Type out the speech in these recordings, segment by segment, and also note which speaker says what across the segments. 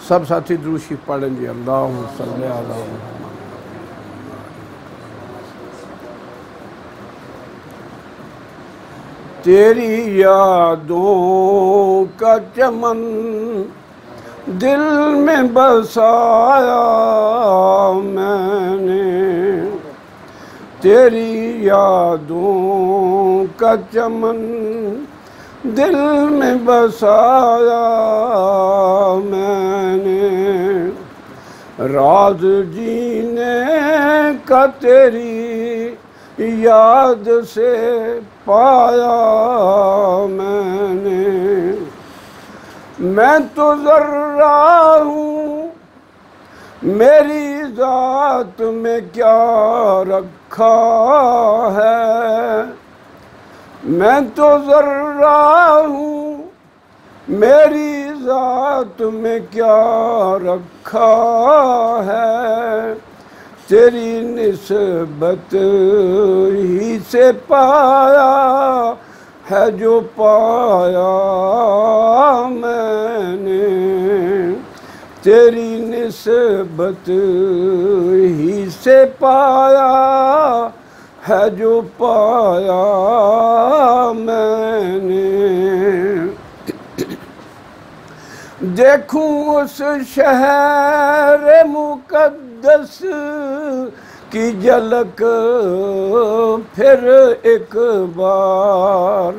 Speaker 1: सब साथी दुरूद शरीफ पढ़ेंगे। अल्लाहुम्मा सल्ली अला मुहम्मद। तेरी यादों का चमन दिल में बसाया मैंने, तेरी यादों का चमन दिल में बसाया मैंने, राज जीने का तेरी याद से पाया मैंने। मैं तो ज़र्रा हूँ, मेरी ज़ात में क्या रखा है। मैं तो ज़र्रा हूँ, मेरी ज़ात में क्या रखा है। तेरी निस्बत ही से पाया है जो पाया मैंने, तेरी निस्बत ही से पाया है जो पाया मैंने। देखूं उस शहर मुक़द्दस की झलक फिर एक बार,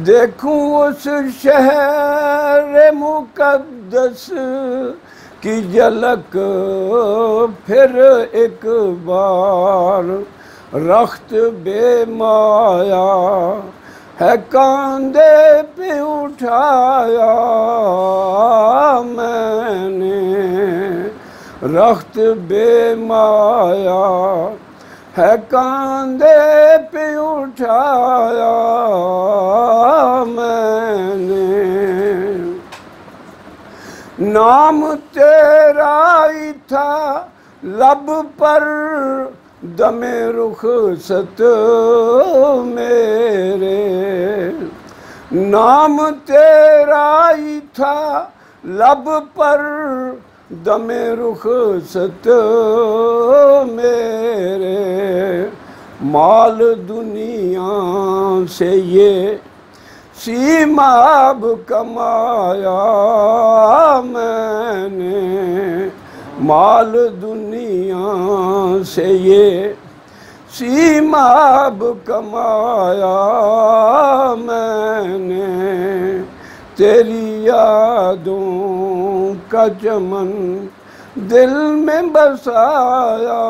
Speaker 1: देखूं उस शहर मुक़द्दस की झलक फिर एक बार। रख्त बेमाया है कांधे पे उठाया मैंने, रख्त बेमाया है कांधे पे उठाया मैंने। नाम तेरा ही था लब पर दमे रुखसत मेरे, नाम तेरा ही था लब पर दमे रुखसत मेरे। माल दुनिया से ये सीमाब कमाया मैंने, माल दुनिया से ये सीमाब कमाया मैंने। तेरी यादों का चमन दिल में बसाया